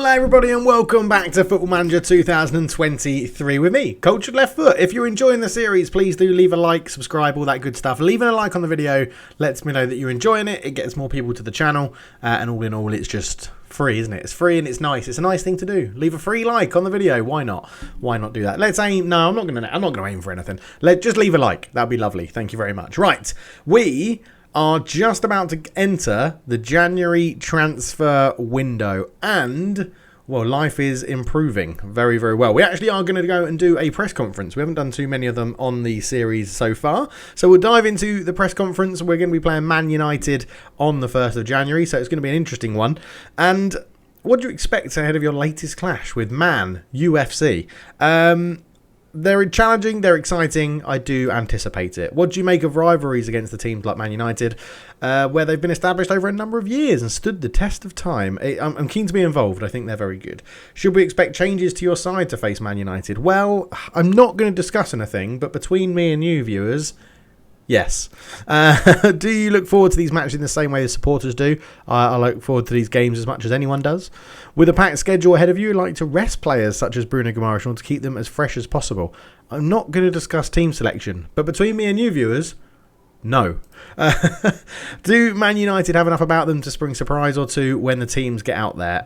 Hello everybody and welcome back to Football Manager 2023 with me, Cultured Left Foot. If you're enjoying the series, please do leave a like, subscribe, all that good stuff. Leaving a like on the video lets me know that you're enjoying it. It gets more people to the channel, and all in all, it's just free, isn't it? It's free and it's nice. It's a nice thing to do. Leave a free like on the video. Why not? Why not do that? Let's aim. No, I'm not gonna aim for anything. Just leave a like. That'd be lovely. Thank you very much. Right, we are just about to enter the January transfer window, and well, life is improving very, very well. We actually are going to go and do a press conference. We haven't done too many of them on the series so far, so we'll dive into the press conference. We're going to be playing Man United on the 1st of January, so it's going to be an interesting one. And what do you expect ahead of your latest clash with Man UFC? They're challenging, they're exciting, I do anticipate it. What do you make of rivalries against the teams like Man United, where they've been established over a number of years and stood the test of time? I'm keen to be involved, I think they're very good. Should we expect changes to your side to face Man United? Well, I'm not going to discuss anything, but between me and you viewers, yes. Do you look forward to these matches in the same way as supporters do? I look forward to these games as much as anyone does. With a packed schedule ahead of you, like to rest players such as Bruno Guimaraes to keep them as fresh as possible. I'm not going to discuss team selection, but between me and you viewers, no. Do Man United have enough about them to spring surprise or two when the teams get out there?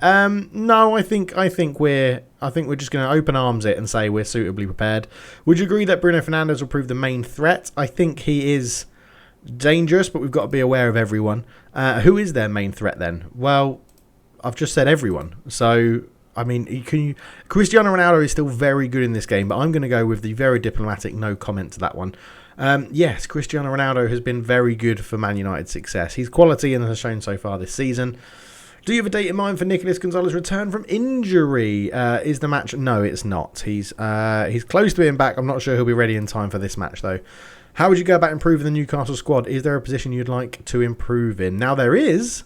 No, I think we're just going to open arms it and say we're suitably prepared. Would you agree that Bruno Fernandes will prove the main threat? I think he is dangerous, but we've got to be aware of everyone. Who is their main threat then? Well, I've just said everyone. So, I mean, Cristiano Ronaldo is still very good in this game, but I'm going to go with the very diplomatic no comment to that one. Yes, Cristiano Ronaldo has been very good for Man United's success. He's quality and has shown so far this season. Do you have a date in mind for Nicolas Gonzalez's return from injury? Is the match? No, it's not. He's close to being back. I'm not sure he'll be ready in time for this match, though. How would you go about improving the Newcastle squad? Is there a position you'd like to improve in? Now, there is.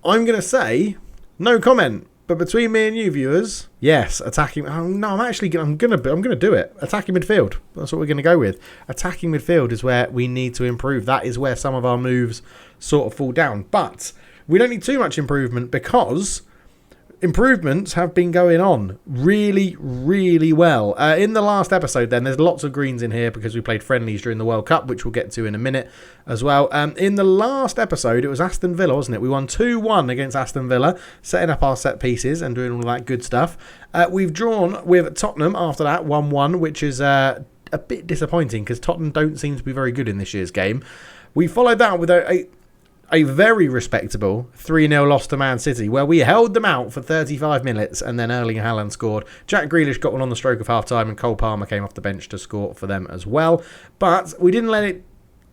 I'm going to say no comment. But between me and you viewers, yes, attacking. Oh, no, I'm gonna do it. Attacking midfield. That's what we're gonna go with. Attacking midfield is where we need to improve. That is where some of our moves sort of fall down. But we don't need too much improvement because improvements have been going on really, really well. In the last episode then, there's lots of greens in here because we played friendlies during the World Cup, which we'll get to in a minute as well. In the last episode, it was Aston Villa, wasn't it? We won 2-1 against Aston Villa, setting up our set pieces and doing all that good stuff. We've drawn with Tottenham after that, 1-1, which is a bit disappointing because Tottenham don't seem to be very good in this year's game. We followed that with a very respectable 3-0 loss to Man City, where we held them out for 35 minutes and then Erling Haaland scored. Jack Grealish got one on the stroke of half-time and Cole Palmer came off the bench to score for them as well. But we didn't let it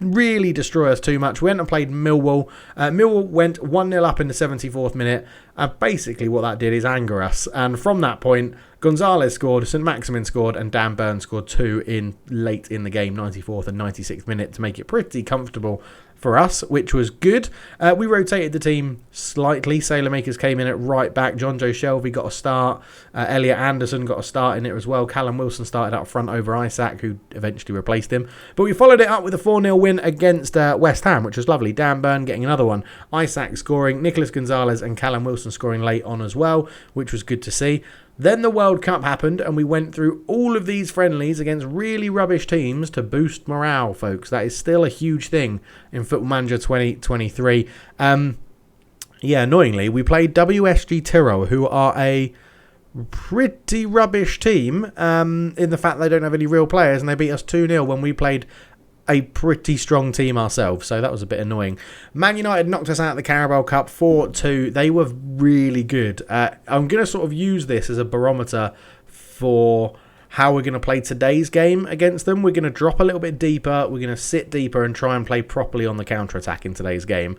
really destroy us too much. We went and played Millwall. Millwall went 1-0 up in the 74th minute, and basically what that did is anger us. And from that point, Gonzalez scored, St. Maximin scored, and Dan Burn scored 2 late in the game, 94th and 96th minute, to make it pretty comfortable for us, which was good. We rotated the team slightly. Sailormakers came in at right back. John Joe Shelby got a start. Elliot Anderson got a start in it as well. Callum Wilson started up front over Isaac, who eventually replaced him. But we followed it up with a 4-0 win against West Ham, which was lovely. Dan Burn getting another one. Isaac scoring. Nicolas Gonzalez and Callum Wilson scoring late on as well, which was good to see. Then the World Cup happened and we went through all of these friendlies against really rubbish teams to boost morale, folks. That is still a huge thing in Football Manager 2023. Annoyingly, we played WSG Tyrrell, who are a pretty rubbish team in the fact they don't have any real players, and they beat us 2-0 when we played a pretty strong team ourselves, so that was a bit annoying. Man United knocked us out of the Carabao Cup 4-2. They were really good. I'm going to sort of use this as a barometer for how we're going to play today's game against them. We're going to drop a little bit deeper. We're going to sit deeper and try and play properly on the counter-attack in today's game.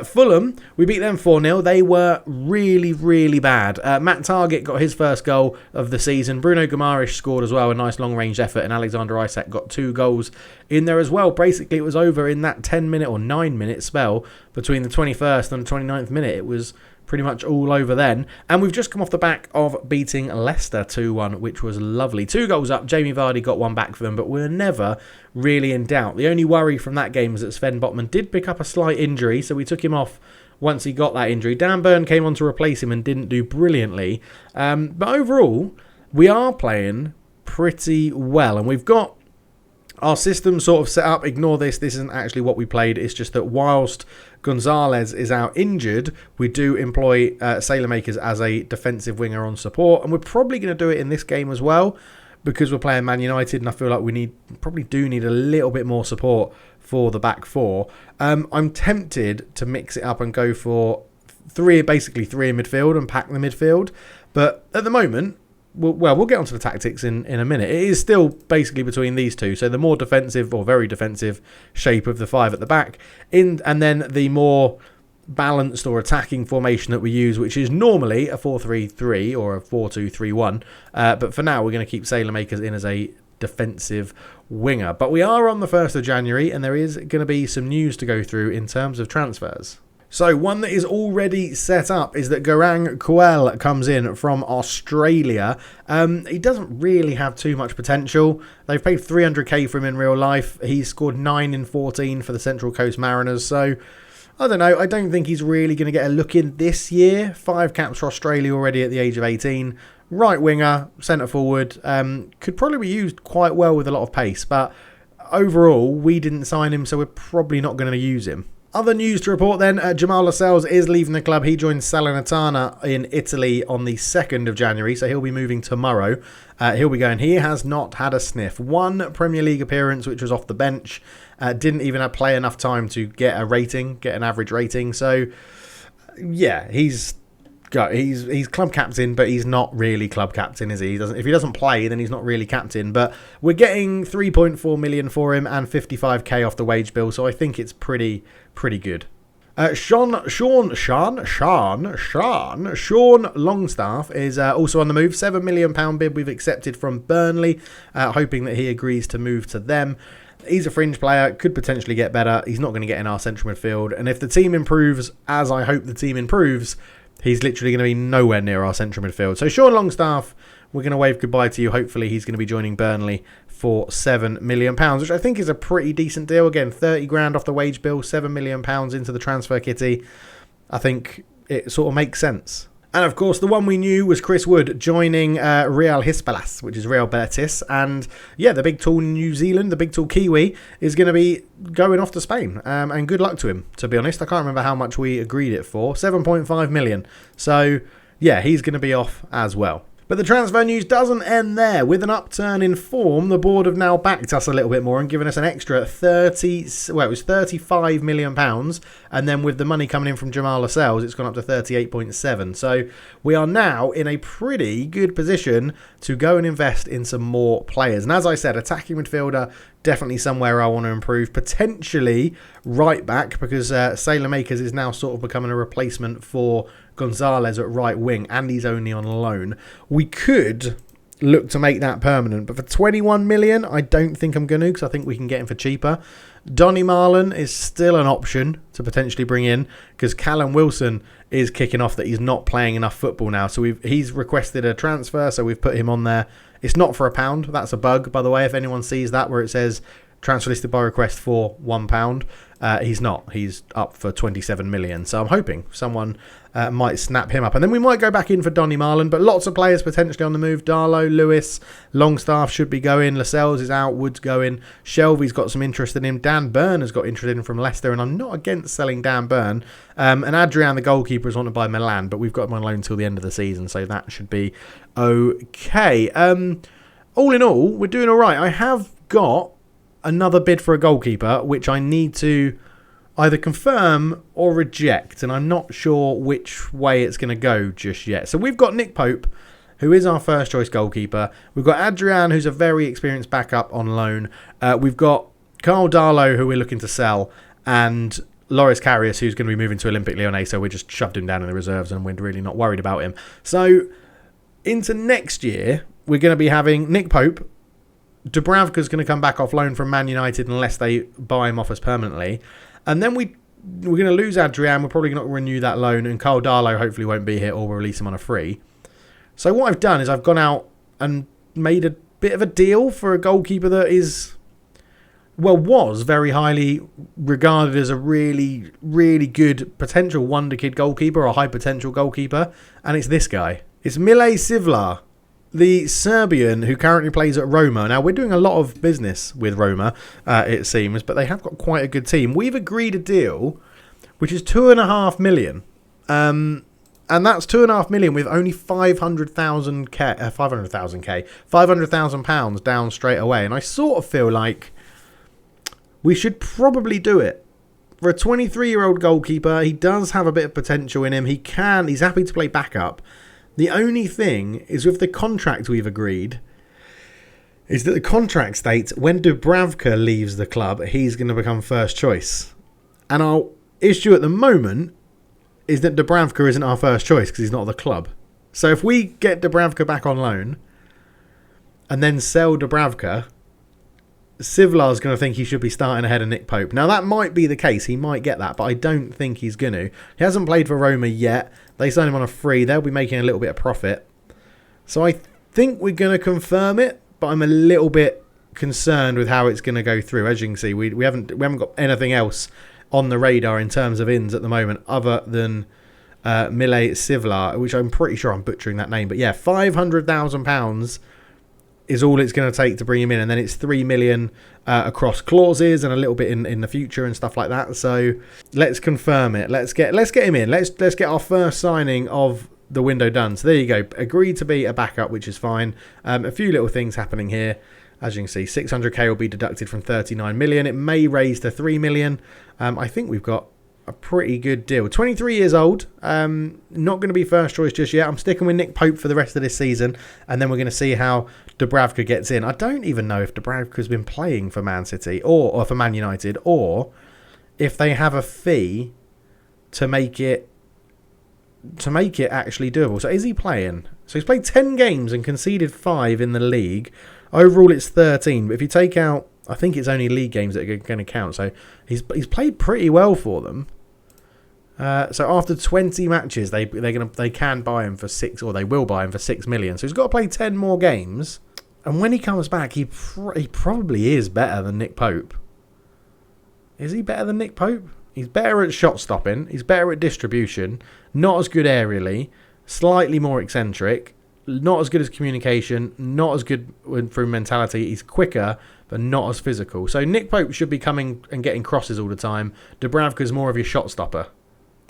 Fulham, we beat them 4-0. They were really, really bad. Matt Targett got his first goal of the season. Bruno Guimaraes scored as well, a nice long-range effort, and Alexander Isak got 2 goals in there as well. Basically, it was over in that 10-minute or 9-minute spell between the 21st and the 29th minute. It was pretty much all over then. And we've just come off the back of beating Leicester 2-1, which was lovely. 2 goals up. Jamie Vardy got 1 back for them, but we're never really in doubt. The only worry from that game was that Sven Botman did pick up a slight injury, so we took him off once he got that injury. Dan Burn came on to replace him and didn't do brilliantly. But overall, we are playing pretty well. And we've got our system sort of set up. Ignore this. This isn't actually what we played. It's just that whilst Gonzalez is out injured, we do employ Sailormakers as a defensive winger on support. And we're probably going to do it in this game as well, because we're playing Man United, and I feel like we probably do need a little bit more support for the back four. I'm tempted to mix it up and go for basically three in midfield and pack the midfield. But at the moment, we'll get onto the tactics in a minute. It is still basically between these two. So the more defensive or very defensive shape of the five at the back, and then the more balanced or attacking formation that we use, which is normally a 4-3-3 or a 4-2-3-1. But for now, we're going to keep Sailormakers in as a defensive winger. But we are on the 1st of January, and there is going to be some news to go through in terms of transfers. So one that is already set up is that Garang Kuel comes in from Australia. He doesn't really have too much potential. They've paid 300k for him in real life. He's scored 9 in 14 for the Central Coast Mariners. So I don't know. I don't think he's really going to get a look in this year. 5 caps for Australia already at the age of 18. Right winger, centre forward. Could probably be used quite well with a lot of pace. But overall, we didn't sign him, so we're probably not going to use him. Other news to report then, Jamal Lascelles is leaving the club. He joined Salernitana in Italy on the 2nd of January, so he'll be moving tomorrow. He'll be going. He has not had a sniff. 1 Premier League appearance, which was off the bench. Didn't even play enough time to get an average rating. So, yeah, he's club captain, but he's not really club captain, is he? If he doesn't play, then he's not really captain. But we're getting 3.4 million for him and 55k off the wage bill, so I think it's pretty good. Sean Longstaff is also on the move. £7 million bid we've accepted from Burnley, hoping that he agrees to move to them. He's a fringe player, could potentially get better. He's not going to get in our central midfield, and if the team improves, as I hope the team improves, he's literally going to be nowhere near our central midfield. So Sean Longstaff, we're going to wave goodbye to you. Hopefully he's going to be joining Burnley for £7 million, which I think is a pretty decent deal. Again, 30 grand off the wage bill, £7 million into the transfer kitty. I think it sort of makes sense. And of course, the one we knew was Chris Wood joining Real Hispalas, which is Real Betis. And yeah, the big tall New Zealand, the big tall Kiwi, is going to be going off to Spain. And good luck to him, to be honest. I can't remember how much we agreed it for. 7.5 million. So yeah, he's going to be off as well. But the transfer news doesn't end there. With an upturn in form, the board have now backed us a little bit more and given us an extra £35 million. And then with the money coming in from Jamal Lascelles, it's gone up to 38.7. So we are now in a pretty good position to go and invest in some more players. And as I said, attacking midfielder, definitely somewhere I want to improve. Potentially right back, because Sailormakers is now sort of becoming a replacement for Gonzalez at right wing, and he's only on loan. We could look to make that permanent, but for 21 million, I don't think I'm going to, because I think we can get him for cheaper. Donny Marlon is still an option to potentially bring in, because Callum Wilson is kicking off that he's not playing enough football now. So he's requested a transfer, so we've put him on there. It's not for £1. That's a bug, by the way, if anyone sees that, where it says transfer listed by request for £1. He's not. He's up for 27 million. So I'm hoping someone might snap him up. And then we might go back in for Donny Marlon. But lots of players potentially on the move. Darlow, Lewis, Longstaff should be going. Lascelles is out. Wood's going. Shelby's got some interest in him. Dan Burn has got interest in him from Leicester. And I'm not against selling Dan Burn. And Adrian, the goalkeeper, is wanted by Milan. But we've got him on loan until the end of the season. So that should be okay. All in all, we're doing all right. I have got another bid for a goalkeeper, which I need to either confirm or reject, and I'm not sure which way it's going to go just yet. So we've got Nick Pope, who is our first choice goalkeeper. We've got Adrian, who's a very experienced backup on loan. We've got Carl Darlow, who we're looking to sell, and Loris Karius, who's going to be moving to Olympique Lyonnais, so we just shoved him down in the reserves and we're really not worried about him. So into next year, we're going to be having Nick Pope. Dubravka's going to come back off loan from Man United unless they buy him off us permanently. And then we're going to lose Adrian. We're probably not going to renew that loan. And Carl Darlow hopefully won't be here, or we'll release him on a free. So what I've done is I've gone out and made a bit of a deal for a goalkeeper that is was very highly regarded as a really, really good potential wonder kid goalkeeper or high potential goalkeeper. And it's this guy. It's Mile Sivlar, the Serbian who currently plays at Roma. Now, we're doing a lot of business with Roma, it seems, but they have got quite a good team. We've agreed a deal, which is $2.5 million. And that's $2.5 million with only £500,000 down straight away. And I sort of feel like we should probably do it. For a 23-year-old goalkeeper, he does have a bit of potential in him. He's happy to play backup. The only thing is with the contract we've agreed is that the contract states when Dubravka leaves the club, he's going to become first choice. And our issue at the moment is that Dubravka isn't our first choice because he's not at the club. So if we get Dubravka back on loan and then sell Dubravka, Sivlar's going to think he should be starting ahead of Nick Pope. Now, that might be the case. He might get that, but I don't think he's going to. He hasn't played for Roma yet. They signed him on a free. They'll be making a little bit of profit. So I think we're going to confirm it, but I'm a little bit concerned with how it's going to go through. As you can see, we haven't got anything else on the radar in terms of ins at the moment other than Mile Sivlar, which I'm pretty sure I'm butchering that name. But yeah, £500,000 is all it's going to take to bring him in, and then it's $3 million across clauses and a little bit in the future and stuff like that. So let's confirm it. Let's get him in. Let's get our first signing of the window done. So there you go. Agreed to be a backup, which is fine. A few little things happening here. As you can see, 600k will be deducted from 39 million. It may raise to 3 million. I think we've got a pretty good deal. 23 years old. Not going to be first choice just yet. I'm sticking with Nick Pope for the rest of this season, and then we're going to see how Dubravka gets in. I don't even know if Dubravka's been playing for Man City or for Man United, or if they have a fee to make it actually doable. So is he playing? So he's played 10 games and conceded 5 in the league. Overall, it's 13. But if you take out, I think it's only league games that are going to count. So he's played pretty well for them. So after 20 matches, they can buy him for 6, or they will buy him for 6 million. So he's got to play 10 more games. And when he comes back, he probably is better than Nick Pope. Is he better than Nick Pope? He's better at shot stopping. He's better at distribution. Not as good aerially. Slightly more eccentric. Not as good as communication. Not as good through mentality. He's quicker, but not as physical. So Nick Pope should be coming and getting crosses all the time. Dubravka's more of your shot stopper.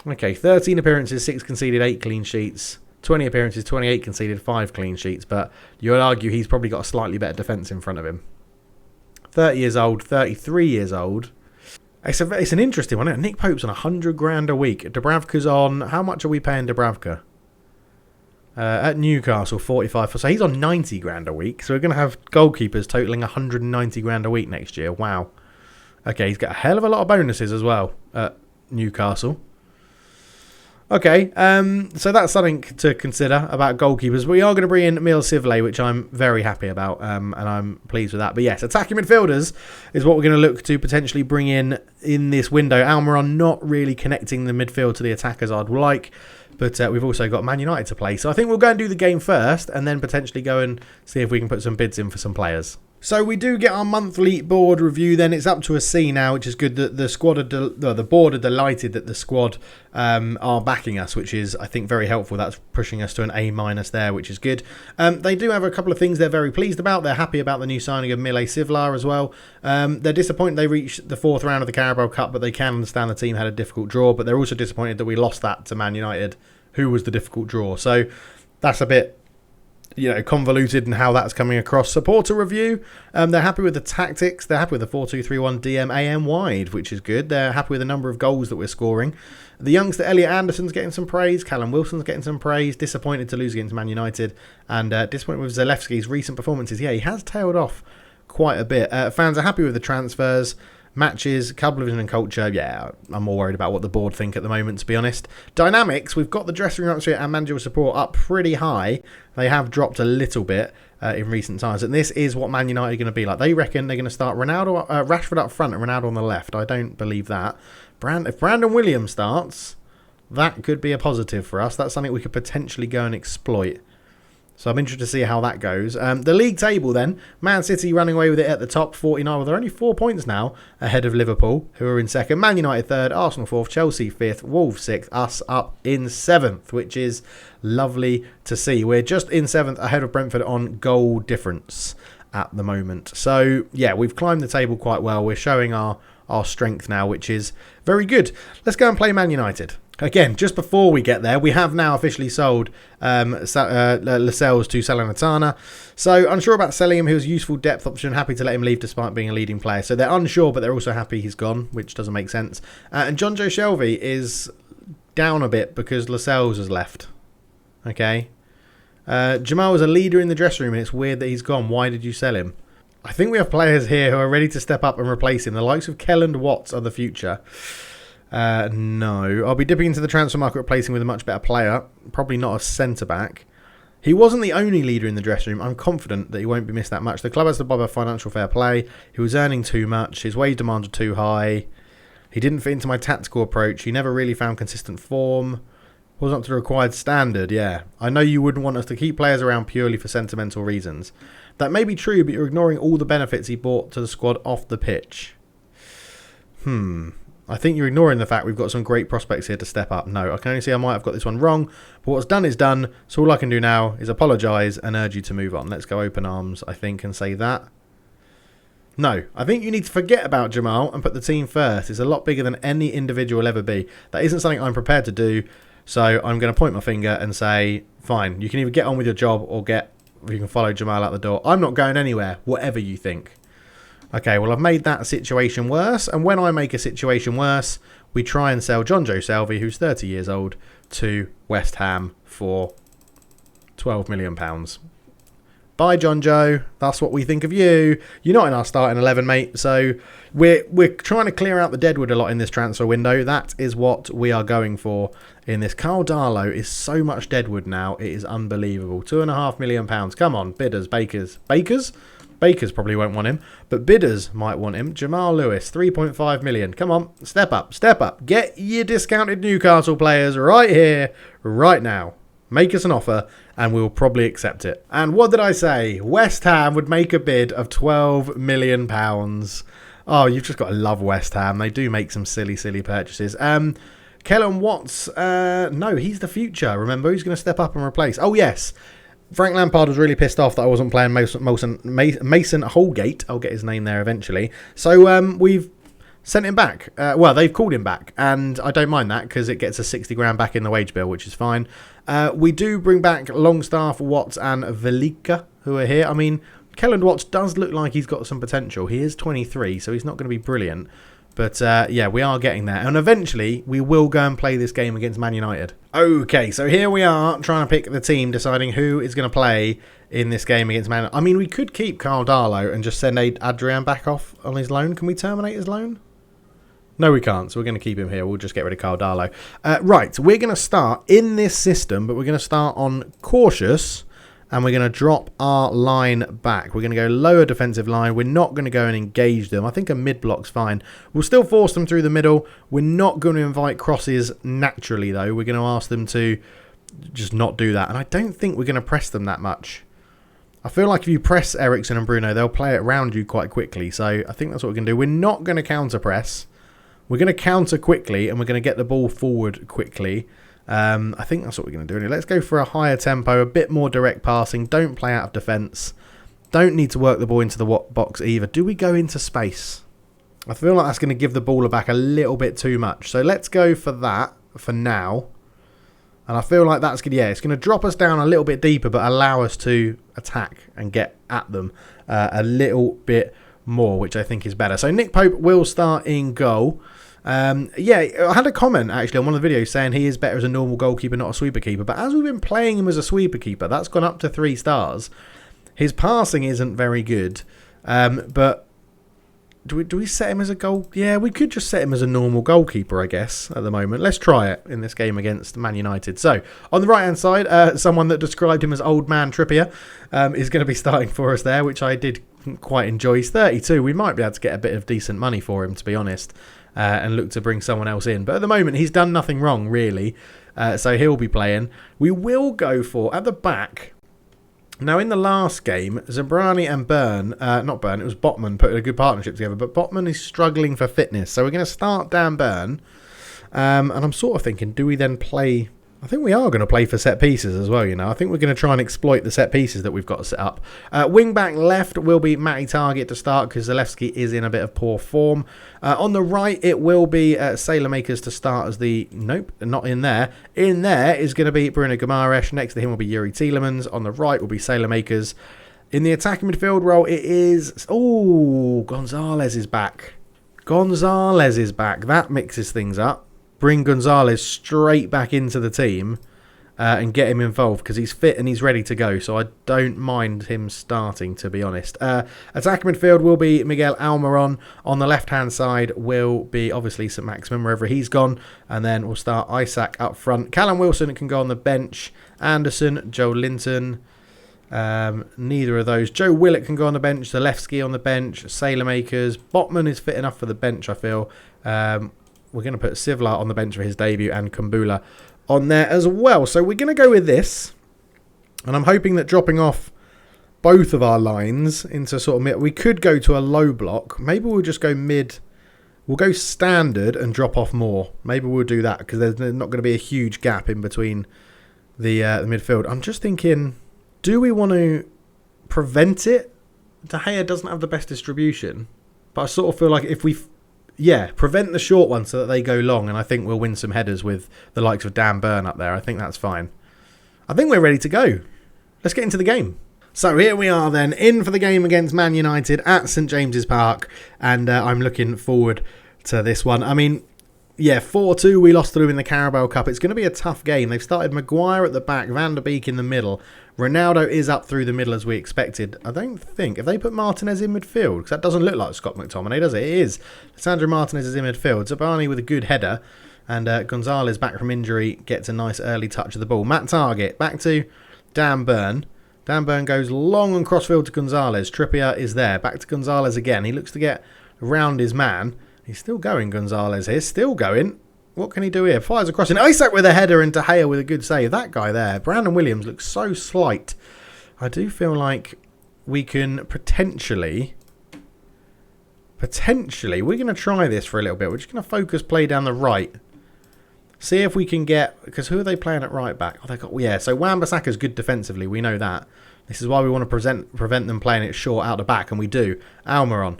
Okay, 13 appearances, 6 conceded, 8 clean sheets. 20 appearances, 28 conceded, 5 clean sheets. But you would argue he's probably got a slightly better defence in front of him. 30 years old, 33 years old. It's an interesting one, isn't it? Nick Pope's on 100 grand a week. Dubravka's on, how much are we paying Dubravka? At Newcastle, 45. So he's on 90 grand a week. So we're going to have goalkeepers totalling 190 grand a week next year. Wow. Okay, he's got a hell of a lot of bonuses as well at Newcastle. Okay, so that's something to consider about goalkeepers. We are going to bring in Mile Sivlar, which I'm very happy about, and I'm pleased with that. But yes, attacking midfielders is what we're going to look to potentially bring in this window. Almiron not really connecting the midfield to the attackers I'd like, but we've also got Man United to play. So I think we'll go and do the game first, and then potentially go and see if we can put some bids in for some players. So we do get our monthly board review. Then it's up to a C now, which is good. The squad, the board are delighted that the squad are backing us, which is, I think, very helpful. That's pushing us to an A- there, which is good. They do have a couple of things they're very pleased about. They're happy about the new signing of Mile Sivlar as well. They're disappointed they reached the 4th round of the Carabao Cup, but they can understand the team had a difficult draw. But they're also disappointed that we lost that to Man United, who was the difficult draw. So that's a bit, convoluted in how that's coming across. Supporter review, they're happy with the tactics. They're happy with the 4-2-3-1 DM AM wide, which is good. They're happy with the number of goals that we're scoring. The youngster Elliot Anderson's getting some praise. Callum Wilson's getting some praise. Disappointed to lose against Man United, and disappointed with Zalewski's recent performances. Yeah, he has tailed off quite a bit. Fans are happy with the transfers. Matches, club vision and culture, yeah, I'm more worried about what the board think at the moment, to be honest. Dynamics, we've got the dressing room atmosphere and managerial support up pretty high. They have dropped a little bit in recent times, and this is what Man United are going to be like. They reckon they're going to start Rashford up front and Ronaldo on the left. I don't believe that. If Brandon Williams starts, that could be a positive for us. That's something we could potentially go and exploit. So I'm interested to see how that goes. The league table then, Man City running away with it at the top, 49. Well, they're only 4 points now ahead of Liverpool, who are in second. Man United third, Arsenal fourth, Chelsea fifth, Wolves sixth, us up in seventh, which is lovely to see. We're just in seventh ahead of Brentford on goal difference at the moment. So, yeah, we've climbed the table quite well. We're showing our strength now, which is very good. Let's go and play Man United. Again, just before we get there, we have now officially sold Lascelles to Salernitana. So unsure about selling him. He was a useful depth option. Happy to let him leave despite being a leading player. So they're unsure, but they're also happy he's gone, which doesn't make sense. And John Joe Shelvey is down a bit because Lascelles has left. Okay. Jamal was a leader in the dressing room, and it's weird that he's gone. Why did you sell him? I think we have players here who are ready to step up and replace him. The likes of Kell and Watts are the future. No. I'll be dipping into the transfer market, replacing with a much better player. Probably not a centre-back. He wasn't the only leader in the dressing room. I'm confident that he won't be missed that much. The club has to abide by financial fair play. He was earning too much. His wage demands were too high. He didn't fit into my tactical approach. He never really found consistent form. Wasn't up to the required standard, yeah. I know you wouldn't want us to keep players around purely for sentimental reasons. That may be true, but you're ignoring all the benefits he brought to the squad off the pitch. I think you're ignoring the fact we've got some great prospects here to step up. No, I can only see I might have got this one wrong. But what's done is done. So all I can do now is apologise and urge you to move on. Let's go open arms, I think, and say that. No, I think you need to forget about Jamal and put the team first. It's a lot bigger than any individual will ever be. That isn't something I'm prepared to do. So I'm going to point my finger and say, fine, you can either get on with your job or you can follow Jamal out the door. I'm not going anywhere, whatever you think. Okay, well, I've made that situation worse. And when I make a situation worse, we try and sell John Joe Shelvey, who's 30 years old, to West Ham for £12 million. Bye, John Joe. That's what we think of you. You're not in our starting 11, mate. So we're trying to clear out the deadwood a lot in this transfer window. That is what we are going for in this. Carl Darlow is so much deadwood now. It is unbelievable. £2.5 million. Come on, bidders, bakers. Bakers? Bakers probably won't want him, but bidders might want him. Jamal Lewis, 3.5 million. Come on, step up, step up. Get your discounted Newcastle players right here, right now. Make us an offer and we'll probably accept it. And what did I say? West Ham would make a bid of £12 million. Oh, you've just got to love West Ham. They do make some silly, silly purchases. Kellen Watts, no, he's the future. Remember, who's going to step up and replace? Oh, yes. Frank Lampard was really pissed off that I wasn't playing Mason Holgate. I'll get his name there eventually. So we've sent him back. Well, they've called him back, and I don't mind that because it gets a 60 grand back in the wage bill, which is fine. We do bring back Longstaff, Watts, and Velika, who are here. I mean, Kellen Watts does look like he's got some potential. He is 23, so he's not going to be brilliant. But, yeah, we are getting there. And eventually, we will go and play this game against Man United. Okay, so here we are trying to pick the team, deciding who is going to play in this game against Man United. I mean, we could keep Carl Darlow and just send Adrian back off on his loan. Can we terminate his loan? No, we can't. So we're going to keep him here. We'll just get rid of Carl Darlow. Right, we're going to start in this system, but we're going to start on cautious. And we're going to drop our line back. We're going to go lower defensive line. We're not going to go and engage them. I think a mid-block's fine. We'll still force them through the middle. We're not going to invite crosses naturally, though. We're going to ask them to just not do that. And I don't think we're going to press them that much. I feel like if you press Eriksen and Bruno, they'll play it around you quite quickly. So I think that's what we're going to do. We're not going to counter-press. We're going to counter quickly, and we're going to get the ball forward quickly. I think that's what we're going to do. Let's go for a higher tempo, a bit more direct passing. Don't play out of defence. Don't need to work the ball into the box either. Do we go into space? I feel like that's going to give the baller back a little bit too much. So let's go for that for now. And I feel like that's going to, yeah, it's going to drop us down a little bit deeper, but allow us to attack and get at them a little bit more, which I think is better. So Nick Pope will start in goal. Yeah, I had a comment actually on one of the videos saying he is better as a normal goalkeeper, not a sweeper keeper. But as we've been playing him as a sweeper keeper, that's gone up to 3 stars. His passing isn't very good. But do we set him as a goal? Yeah, we could just set him as a normal goalkeeper, I guess, at the moment. Let's try it in this game against Man United. So, on the right-hand side, someone that described him as Old Man Trippier is going to be starting for us there, which I did quite enjoy. He's 32. We might be able to get a bit of decent money for him, to be honest. And look to bring someone else in. But at the moment, he's done nothing wrong, really. So he'll be playing. We will go for, at the back, Now, in the last game, Zabrani and not Byrne, it was Botman, put a good partnership together, but Botman is struggling for fitness. So we're going to start Dan Byrne, and I'm sort of thinking, do we then play... I think we are going to play for set pieces as well, you know. I think we're going to try and exploit the set pieces that we've got set up. Wing back left will be Matty Target to start because Zalewski is in a bit of poor form. On the right, it will be Sailor Makers to start as the... Nope, not in there. In there is going to be Bruno Guimaraes. Next to him will be Yuri Tielemans. On the right will be Sailor Makers. In the attacking midfield role, it is... Oh, Gonzalez is back. Gonzalez is back. That mixes things up. Bring Gonzalez straight back into the team and get him involved because he's fit and he's ready to go. So I don't mind him starting, to be honest. Attacking midfield will be Miguel Almiron. On the left-hand side will be, obviously, St. Maximin, wherever he's gone. And then we'll start Isaac up front. Callum Wilson can go on the bench. Anderson, Joe Linton. Neither of those. Joe Willett can go on the bench. Zalewski on the bench. Sailor Makers. Botman is fit enough for the bench, I feel. We're going to put Sivlar on the bench for his debut and Kumbula on there as well. So we're going to go with this. And I'm hoping that dropping off both of our lines into sort of mid... We could go to a low block. Maybe we'll just go mid... We'll go standard and drop off more. Maybe we'll do that because there's not going to be a huge gap in between the midfield. I'm just thinking, do we want to prevent it? De Gea doesn't have the best distribution. But I sort of feel like if we... Yeah, prevent the short ones so that they go long, and I think we'll win some headers with the likes of Dan Byrne up there. I think that's fine. I think we're ready to go. Let's get into the game. So here we are then, in for the game against Man United at St James's Park, and I'm looking forward to this one. I mean, yeah, 4-2 we lost through in the Carabao Cup. It's going to be a tough game. They've started Maguire at the back, Van der Beek in the middle. Ronaldo is up through the middle as we expected. I don't think... Have they put Martinez in midfield? Because that doesn't look like Scott McTominay, does it? It is. Sandro Martinez is in midfield. Zabani with a good header. And Gonzalez, back from injury, gets a nice early touch of the ball. Matt Target, back to Dan Byrne. Dan Byrne goes long and crossfield to Gonzalez. Trippier is there. Back to Gonzalez again. He looks to get around his man. He's still going, Gonzalez here. Still going. What can he do here? Fires across in. Isaac with a header and De Gea with a good save. That guy there, Brandon Williams, looks so slight. I do feel like we can potentially, we're going to try this for a little bit. We're just going to focus play down the right. See if we can get, because who are they playing at right back? Oh, they got, yeah, so Wan-Bissaka's good defensively. We know that. This is why we want to prevent them playing it short out the back, and we do. Almiron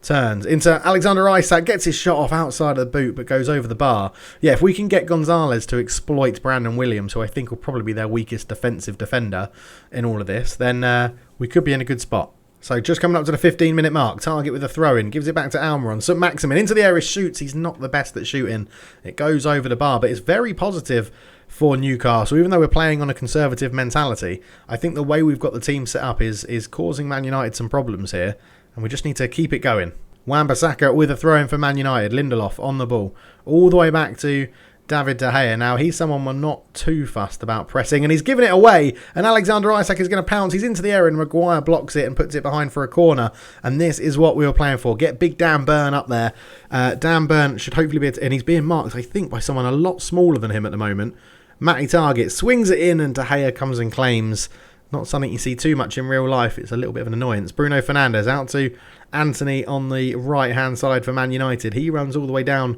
turns into Alexander Isak, gets his shot off outside of the boot, but goes over the bar. Yeah, if we can get Gonzalez to exploit Brandon Williams, who I think will probably be their weakest defensive defender in all of this, then we could be in a good spot. So just coming up to the 15-minute mark, Target with a throw-in, gives it back to Almiron. St Maximin into the area, shoots. He's not the best at shooting. It goes over the bar, but it's very positive for Newcastle. Even though we're playing on a conservative mentality, I think the way we've got the team set up is causing Man United some problems here. And we just need to keep it going. Wan-Bissaka with a throw-in for Man United. Lindelof on the ball. All the way back to David De Gea. Now, he's someone we're not too fussed about pressing. And he's giving it away. And Alexander Isak is going to pounce. He's into the area and Maguire blocks it and puts it behind for a corner. And this is what we were playing for. Get big Dan Byrne up there. Dan Byrne should hopefully be... And he's being marked, I think, by someone a lot smaller than him at the moment. Matty Target swings it in and De Gea comes and claims... Not something you see too much in real life. It's a little bit of an annoyance. Bruno Fernandes out to Anthony on the right-hand side for Man United. He runs all the way down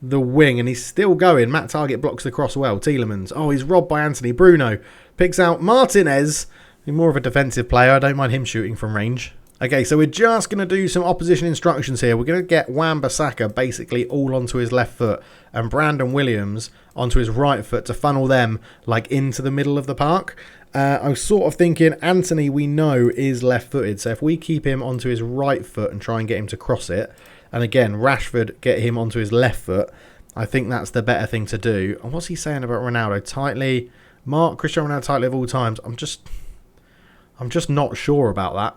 the wing and he's still going. Matt Target blocks the cross well. Tielemans. Oh, he's robbed by Anthony. Bruno picks out Martinez. He's more of a defensive player. I don't mind him shooting from range. Okay, so we're just going to do some opposition instructions here. We're going to get Wan-Bissaka basically all onto his left foot and Brandon Williams onto his right foot to funnel them like into the middle of the park. I was sort of thinking Anthony, we know, is left-footed. So if we keep him onto his right foot and try and get him to cross it, and again, Rashford get him onto his left foot, I think that's the better thing to do. And what's he saying about Ronaldo? Tightly, mark Cristiano Ronaldo tightly of all times. I'm just not sure about that.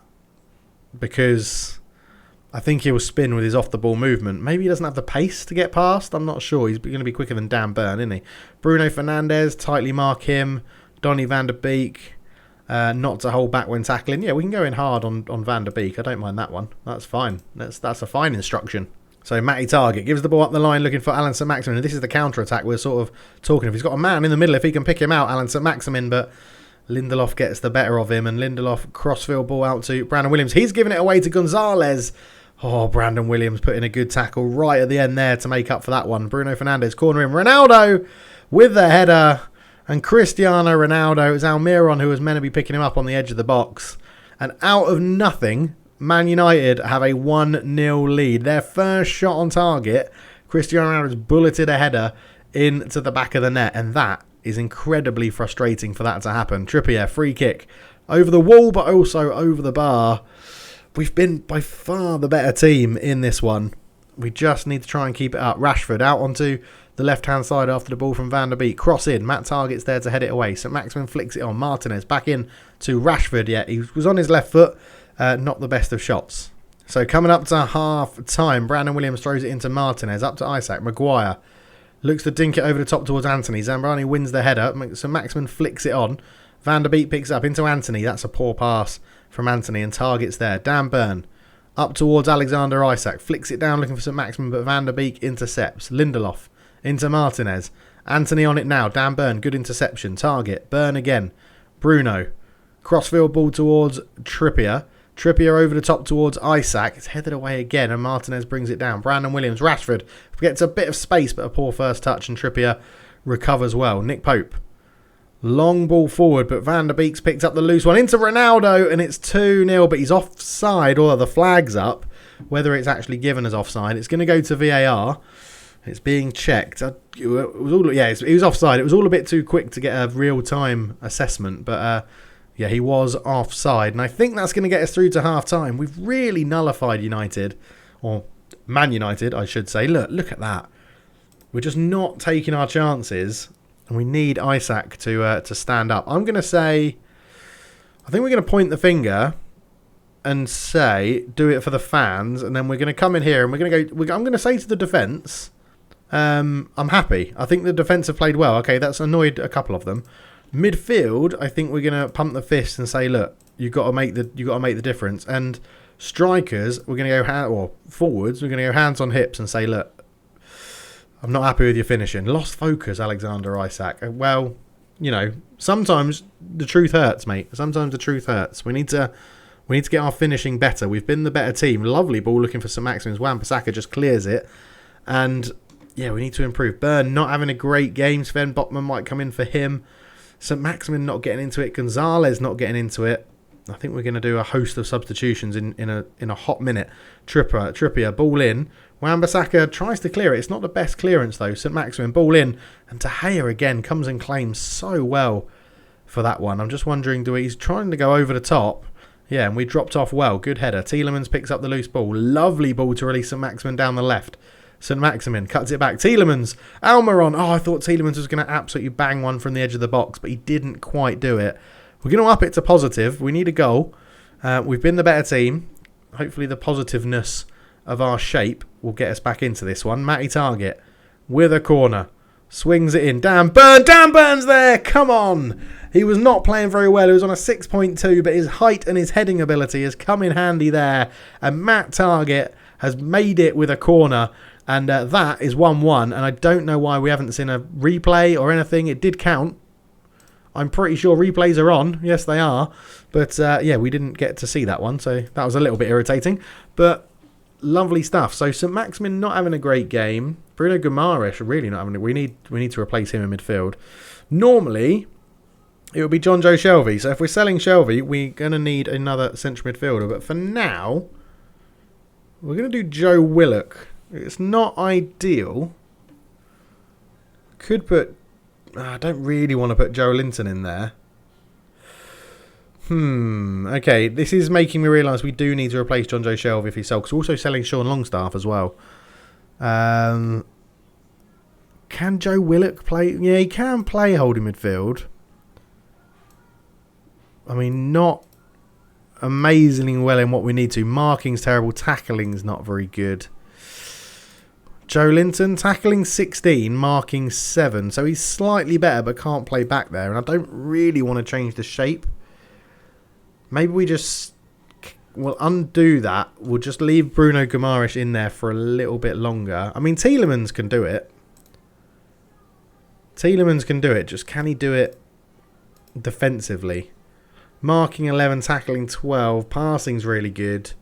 Because I think he'll spin with his off-the-ball movement. Maybe he doesn't have the pace to get past. I'm not sure. He's going to be quicker than Dan Byrne, isn't he? Bruno Fernandes, tightly mark him. Donny van der Beek, not to hold back when tackling. Yeah, we can go in hard on Van der Beek. I don't mind that one. That's fine. That's a fine instruction. So Matty Target gives the ball up the line looking for Alan St Maximin. And this is the counter-attack we're sort of talking of. He's got a man in the middle if he can pick him out, Alan St Maximin, but Lindelof gets the better of him, and Lindelof crossfield ball out to Brandon Williams. He's giving it away to Gonzalez. Oh, Brandon Williams put in a good tackle right at the end there to make up for that one. Bruno Fernandes cornering Ronaldo with the header. And Cristiano Ronaldo, it was Almiron who was meant to be picking him up on the edge of the box. And out of nothing, Man United have a 1-0 lead. Their first shot on target, Cristiano Ronaldo's bulleted a header into the back of the net. And that is incredibly frustrating for that to happen. Trippier, free kick. Over the wall, but also over the bar. We've been by far the better team in this one. We just need to try and keep it up. Rashford out onto the left-hand side after the ball from Van der Beek. Cross in. Matt Target's there to head it away. St. Maximin flicks it on. Martinez back in to Rashford. Yeah, he was on his left foot. Not the best of shots. So coming up to half-time, Brandon Williams throws it into Martinez. Up to Isaac. Maguire looks to dink it over the top towards Anthony. Zambrani wins the header. St. Maximin flicks it on. Van der Beek picks it up into Anthony. That's a poor pass from Anthony, and Target's there. Dan Burn up towards Alexander Isak. Flicks it down looking for St. Maximin, but Van der Beek intercepts. Lindelof into Martinez. Anthony on it now. Dan Burn, good interception. Target. Burn again. Bruno. Crossfield ball towards Trippier. Trippier over the top towards Isak. It's headed away again, and Martinez brings it down. Brandon Williams. Rashford gets a bit of space, but a poor first touch, and Trippier recovers well. Nick Pope. Long ball forward, but Van der Beek's picked up the loose one into Ronaldo, and it's 2-0, but he's offside, although the flag's up. Whether it's actually given as offside, it's going to go to VAR. It's being checked. It was offside. It was all a bit too quick to get a real-time assessment, but yeah, he was offside, and I think that's going to get us through to half-time. We've really nullified United, or Man United, I should say. Look at that. We're just not taking our chances. And we need Isak to stand up. I'm going to say, I think we're going to point the finger and say, do it for the fans. And then we're going to come in here and we're going to go, I'm going to say to the defence, I'm happy. I think the defence have played well. Okay, that's annoyed a couple of them. Midfield, I think we're going to pump the fist and say, look, you've got to make the difference. And strikers, we're going to go, or forwards, we're going to go hands on hips and say, look, I'm not happy with your finishing. Lost focus, Alexander Isak. Well, you know, sometimes the truth hurts, mate. Sometimes the truth hurts. We need to get our finishing better. We've been the better team. Lovely ball looking for St. Maximin's. Wan-Bissaka just clears it. And, yeah, we need to improve. Burn not having a great game. Sven Botman might come in for him. St. Maximin not getting into it. Gonzalez not getting into it. I think we're going to do a host of substitutions in a hot minute. Trippier, ball in. Wan-Bissaka tries to clear it. It's not the best clearance, though. St. Maximin, ball in. And De Gea again comes and claims so well for that one. I'm just wondering, he's trying to go over the top. Yeah, and we dropped off well. Good header. Tielemans picks up the loose ball. Lovely ball to release St. Maximin down the left. St. Maximin cuts it back. Tielemans. Almiron. Oh, I thought Tielemans was going to absolutely bang one from the edge of the box, but he didn't quite do it. We're going to up it to positive. We need a goal. We've been the better team. Hopefully the positiveness of our shape will get us back into this one. Matty Target with a corner. Swings it in. Dan Burn's there. Come on. He was not playing very well. He was on a 6.2, but his height and his heading ability has come in handy there. And Matt Target has made it with a corner. And that is 1-1. And I don't know why we haven't seen a replay or anything. It did count. I'm pretty sure replays are on. Yes, they are. But, yeah, we didn't get to see that one. So that was a little bit irritating. But lovely stuff. So St. Maximin not having a great game. Bruno Guimaraes really not having it. We need to replace him in midfield. Normally, it would be John Joe Shelvey. So if we're selling Shelvey, we're going to need another central midfielder. But for now, we're going to do Joe Willock. It's not ideal. Could put... I don't really want to put Joe Linton in there. Okay, this is making me realise we do need to replace John Joe Shelvey if he sells. Because we're also selling Sean Longstaff as well. Can Joe Willock play? Yeah, he can play holding midfield. I mean, not amazingly well in what we need to. Marking's terrible. Tackling's not very good. Joe Linton, tackling 16, marking 7. So he's slightly better but can't play back there. And I don't really want to change the shape. Maybe we just... We'll undo that. We'll just leave Bruno Guimaraes in there for a little bit longer. I mean, Tielemans can do it. Just can he do it defensively. Marking 11, tackling 12. Passing's really good.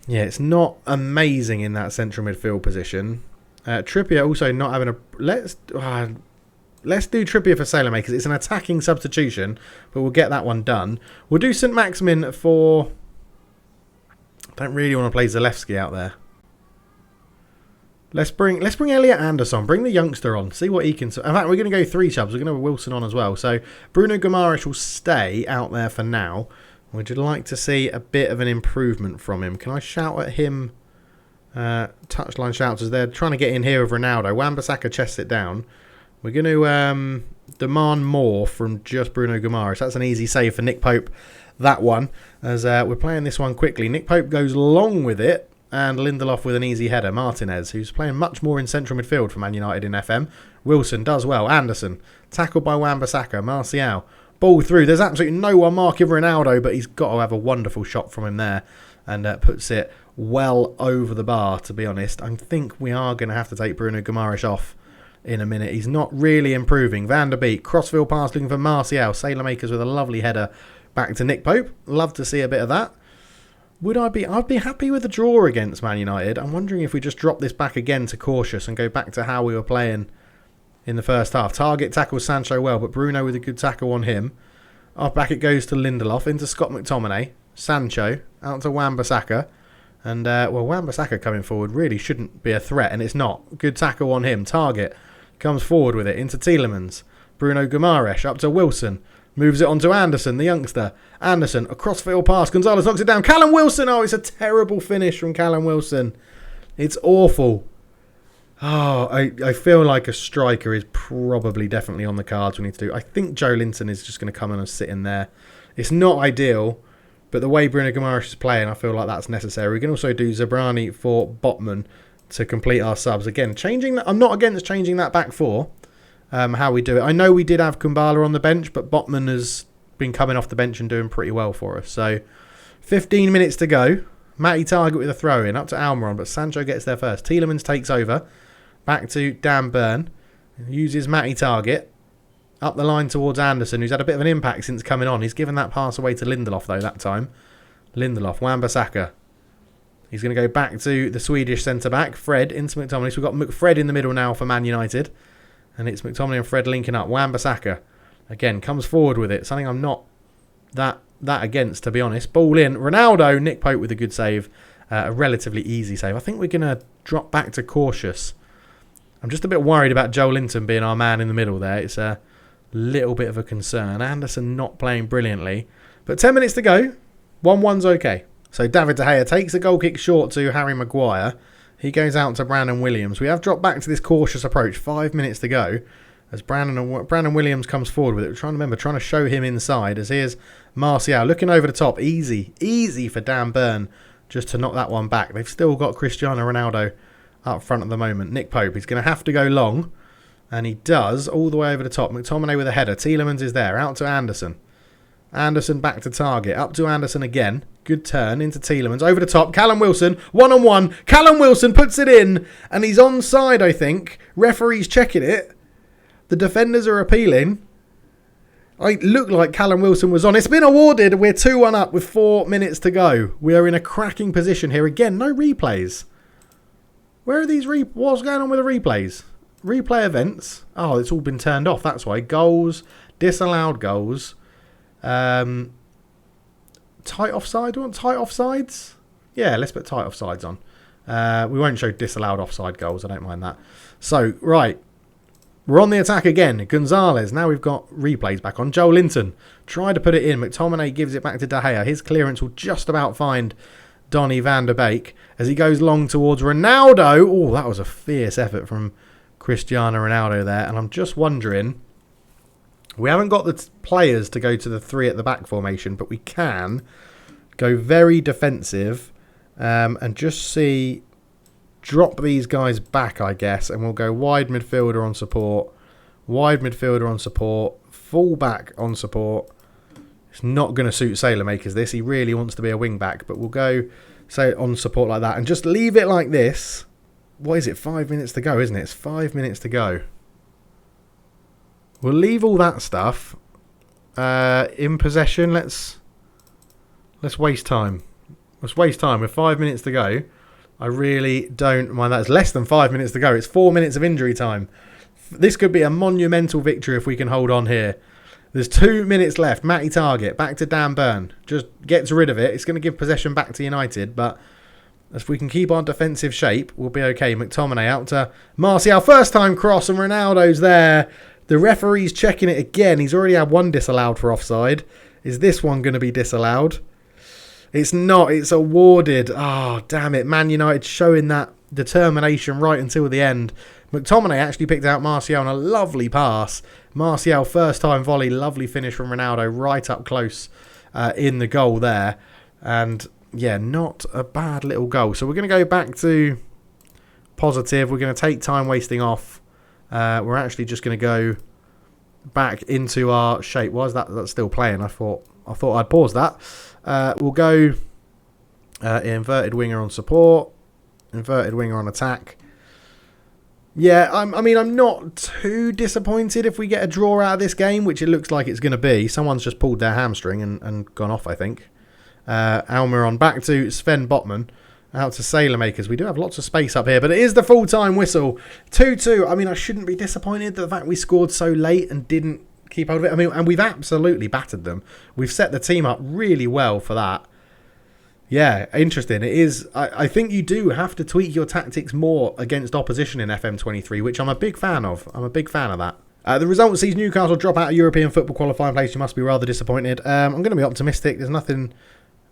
Yeah, it's not amazing in that central midfield position. Trippier also not having a... Let's do Trippier for Sailormakers. It's an attacking substitution, but we'll get that one done. We'll do St. Maximin for... I don't really want to play Zalewski out there. Let's bring Elliot Anderson. Bring the youngster on. See what he can... In fact, we're going to go 3 subs. We're going to have Wilson on as well. So Bruno Guimaraes will stay out there for now. Would you like to see a bit of an improvement from him? Can I shout at him? Touchline shouts as they're trying to get in here with Ronaldo. Wan-Bissaka chests it down. We're going to demand more from just Bruno Guimaraes. That's an easy save for Nick Pope. That one. As we're playing this one quickly. Nick Pope goes long with it. And Lindelof with an easy header. Martinez, who's playing much more in central midfield for Man United in FM. Wilson does well. Anderson. Tackled by Wan-Bissaka. Martial. Ball through. There's absolutely no one marking Ronaldo, but he's got to have a wonderful shot from him there. And puts it well over the bar, to be honest. I think we are going to have to take Bruno Guimaraes off in a minute. He's not really improving. Van der Beek. Crossfield pass looking for Martial. Sailormakers with a lovely header back to Nick Pope. Love to see a bit of that. I'd be happy with a draw against Man United. I'm wondering if we just drop this back again to cautious and go back to how we were playing in the first half. Target tackles Sancho well, but Bruno with a good tackle on him. Off back it goes to Lindelof, into Scott McTominay. Sancho, out to Wan-Bissaka. And, Wan-Bissaka coming forward really shouldn't be a threat, and it's not. Good tackle on him. Target comes forward with it, into Tielemans. Bruno Guimaraes, up to Wilson. Moves it on to Anderson, the youngster. Anderson, a crossfield pass. Gonzalez knocks it down. Callum Wilson. Oh, it's a terrible finish from Callum Wilson. It's awful. Oh, I feel like a striker is probably definitely on the cards we need to do. I think Joe Linton is just going to come in and sit in there. It's not ideal, but the way Bruno Guimaraes is playing, I feel like that's necessary. We can also do Zabrani for Botman to complete our subs. Again, I'm not against changing that back four. How we do it. I know we did have Kumbala on the bench, but Botman has been coming off the bench and doing pretty well for us. So 15 minutes to go. Matty Target with a throw in up to Almiron, but Sancho gets there first. Tielemans takes over. Back to Dan Burn. Uses Matty Target. Up the line towards Anderson, who's had a bit of an impact since coming on. He's given that pass away to Lindelof, though, that time. Lindelof, Wan-Bissaka. He's going to go back to the Swedish centre-back. Fred into McTominay. So we've got Fred in the middle now for Man United. And it's McTominay and Fred linking up. Wan-Bissaka, again, comes forward with it. Something I'm not that against, to be honest. Ball in. Ronaldo, Nick Pope with a good save. A relatively easy save. I think we're going to drop back to cautious. I'm just a bit worried about Joe Linton being our man in the middle there. It's a little bit of a concern. Anderson not playing brilliantly. But 10 minutes to go. 1-1's okay. So David De Gea takes a goal kick short to Harry Maguire. He goes out to Brandon Williams. We have dropped back to this cautious approach. 5 minutes to go. As Brandon Williams comes forward with it. We're trying to show him inside. As here's Martial looking over the top. Easy for Dan Burn just to knock that one back. They've still got Cristiano Ronaldo up front at the moment. Nick Pope, he's going to have to go long. And he does, all the way over the top. McTominay with a header. Tielemans is there. Out to Anderson. Anderson back to Target. Up to Anderson again. Good turn into Tielemans. Over the top. Callum Wilson. 1-on-1. Callum Wilson puts it in. And he's onside, I think. Referee's checking it. The defenders are appealing. It looked like Callum Wilson was on. It's been awarded. We're 2-1 up with 4 minutes to go. We are in a cracking position here. Again, no replays. Where are these what's going on with the replays? Replay events. Oh, it's all been turned off. That's why. Goals. Disallowed goals. Tight offside. We want tight offsides? Yeah, let's put tight offsides on. We won't show disallowed offside goals. I don't mind that. So, right. We're on the attack again. Gonzalez. Now we've got replays back on. Joe Linton. Try to put it in. McTominay gives it back to De Gea. His clearance will just about find Donny van der Beek as he goes long towards Ronaldo. Oh, that was a fierce effort from Cristiano Ronaldo there. And I'm just wondering, we haven't got the players to go to the 3 at the back formation, but we can go very defensive and just drop these guys back, I guess, and we'll go wide midfielder on support, full back on support. It's not going to suit Sailormakers this. He really wants to be a wing back, but we'll go on support like that and just leave it like this. What is it? 5 minutes to go, isn't it? It's 5 minutes to go. We'll leave all that stuff in possession. Let's waste time. Let's waste time. With 5 minutes to go, I really don't mind that. It's less than 5 minutes to go. It's 4 minutes of injury time. This could be a monumental victory if we can hold on here. There's 2 minutes left. Matty target. Back to Dan Burn. Just gets rid of it. It's going to give possession back to United, but if we can keep our defensive shape, we'll be okay. McTominay out to Martial. First time cross, and Ronaldo's there. The referee's checking it again. He's already had one disallowed for offside. Is this one going to be disallowed? It's not. It's awarded. Oh, damn it. Man United showing that determination right until the end. McTominay actually picked out Martial on a lovely pass. Martial, first time volley. Lovely finish from Ronaldo right up close in the goal there. And yeah, not a bad little goal. So we're going to go back to positive. We're going to take time wasting off. We're actually just going to go back into our shape. Why is that's still playing? I thought I'd pause that. We'll go inverted winger on support, inverted winger on attack. Yeah, I'm not too disappointed if we get a draw out of this game, which it looks like it's going to be. Someone's just pulled their hamstring and gone off, I think. Almiron back to Sven Botman, out to Sailormakers. We do have lots of space up here, but it is the full-time whistle. 2-2. I mean, I shouldn't be disappointed that the fact we scored so late and didn't keep hold of it. I mean, and we've absolutely battered them. We've set the team up really well for that. Yeah, interesting. It is. I think you do have to tweak your tactics more against opposition in FM23, which I'm a big fan of. I'm a big fan of that. The result sees Newcastle drop out of European football qualifying place. You must be rather disappointed. I'm going to be optimistic. There's nothing,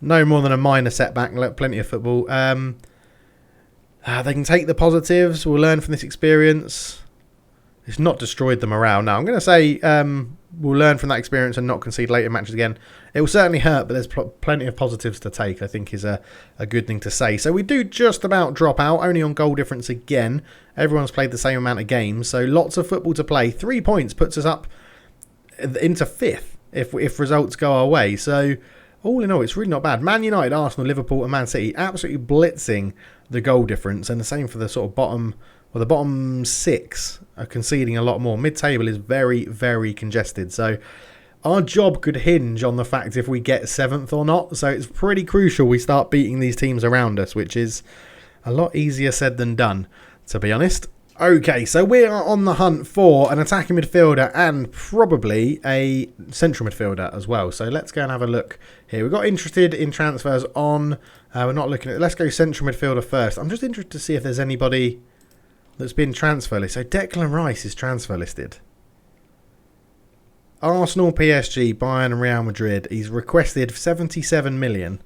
no more than a minor setback. Plenty of football. They can take the positives. We'll learn from this experience. It's not destroyed the morale. Now, I'm going to say we'll learn from that experience and not concede later matches again. It will certainly hurt, but there's plenty of positives to take, I think is a good thing to say. So we do just about drop out, only on goal difference again. Everyone's played the same amount of games, so lots of football to play. 3 points puts us up into 5th if results go our way. So all in all, it's really not bad. Man United, Arsenal, Liverpool and Man City absolutely blitzing the goal difference, and the same for the sort of bottom. Well, the bottom 6 are conceding a lot more. Mid-table is very, very congested. So our job could hinge on the fact if we get 7th or not. So it's pretty crucial we start beating these teams around us, which is a lot easier said than done, to be honest. Okay, so we are on the hunt for an attacking midfielder and probably a central midfielder as well. So let's go and have a look here. We've got interested in transfers on. We're not looking at. Let's go central midfielder first. I'm just interested to see if there's anybody that's been transfer listed. So Declan Rice is transfer listed. Arsenal, PSG, Bayern and Real Madrid. He's requested 77 million.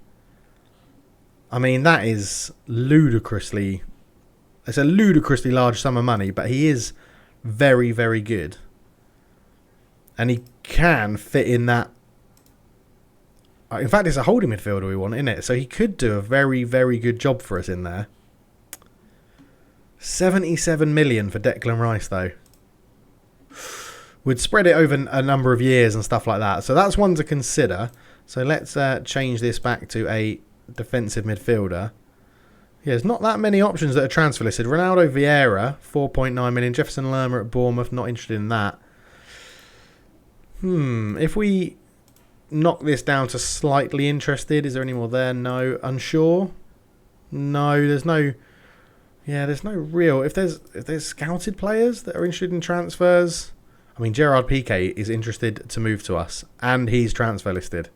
I mean, that is ludicrously... It's a ludicrously large sum of money, but he is very, very good. And he can fit in that... In fact, it's a holding midfielder we want, isn't it? So he could do a very, very good job for us in there. 77 million for Declan Rice, though. Would spread it over a number of years and stuff like that. So that's one to consider. So let's change this back to a defensive midfielder. Yeah, there's not that many options that are transfer listed. Ronaldo Vieira, 4.9 million. Jefferson Lerma at Bournemouth, not interested in that. If we knock this down to slightly interested, is there any more there? No. Unsure? No, there's no... Yeah, there's no real... If there's scouted players that are interested in transfers... I mean, Gerard Piqué is interested to move to us. And he's transfer listed.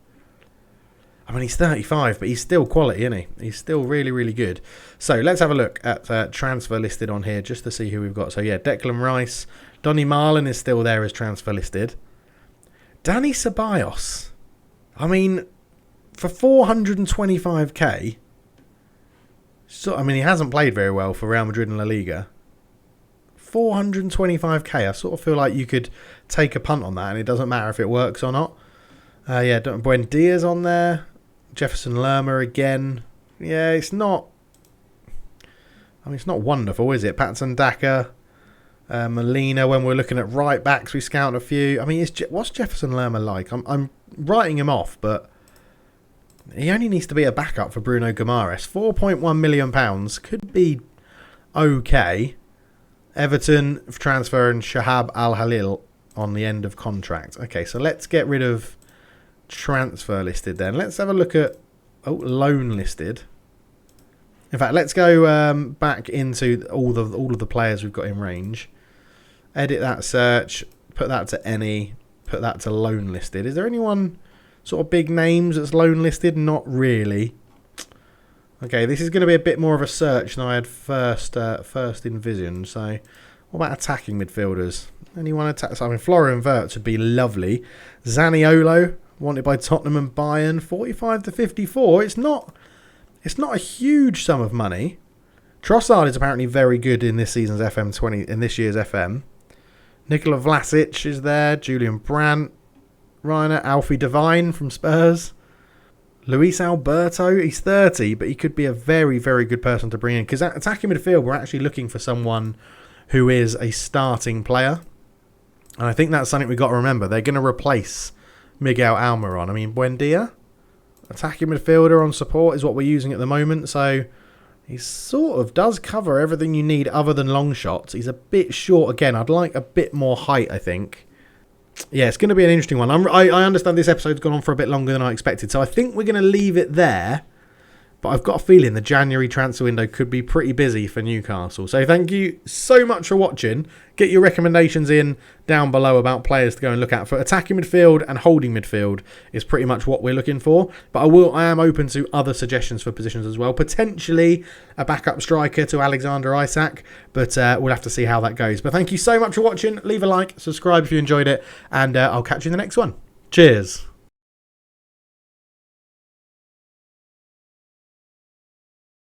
I mean, he's 35, but he's still quality, isn't he? He's still really, really good. So, let's have a look at transfer listed on here just to see who we've got. So, yeah, Declan Rice. Donny Marlin is still there as transfer listed. Dani Ceballos. I mean, for 425k... So, I mean, he hasn't played very well for Real Madrid and La Liga. 425k. I sort of feel like you could take a punt on that and it doesn't matter if it works or not. Yeah, Buendia's on there. Jefferson Lerma again. Yeah, it's not... I mean, it's not wonderful, is it? Patson Daka, Molina. When we're looking at right backs, we scout a few. I mean, what's Jefferson Lerma like? I'm writing him off, but... He only needs to be a backup for Bruno Guimaraes. £4.1 million could be okay. Everton transfer and Shahab Al-Halil on the end of contract. Okay, so let's get rid of transfer listed then. Let's have a look at loan listed. In fact, let's go back into all of the players we've got in range. Edit that search, put that to any, put that to loan listed. Is there anyone sort of big names that's loan listed? Not really. Okay, this is going to be a bit more of a search than I had first envisioned. So, what about attacking midfielders? Anyone attack? So, I mean, Florian Wirtz would be lovely. Zaniolo, wanted by Tottenham and Bayern, 45 to 54. It's not a huge sum of money. Trossard is apparently very good in this season's FM20, in this year's FM. Nikola Vlasic is there. Julian Brandt. Reiner, Alfie Devine from Spurs. Luis Alberto, he's 30, but he could be a very, very good person to bring in. Because at attacking midfield, we're actually looking for someone who is a starting player. And I think that's something we've got to remember. They're going to replace Miguel Almiron. I mean, Buendia, attacking midfielder on support is what we're using at the moment. So he sort of does cover everything you need other than long shots. He's a bit short again. I'd like a bit more height, I think. Yeah, it's going to be an interesting one. I understand this episode's gone on for a bit longer than I expected, so I think we're going to leave it there. But I've got a feeling the January transfer window could be pretty busy for Newcastle. So thank you so much for watching. Get your recommendations in down below about players to go and look at. For attacking midfield and holding midfield is pretty much what we're looking for. But I am open to other suggestions for positions as well. Potentially a backup striker to Alexander Isak. But we'll have to see how that goes. But thank you so much for watching. Leave a like, subscribe if you enjoyed it. And I'll catch you in the next one. Cheers.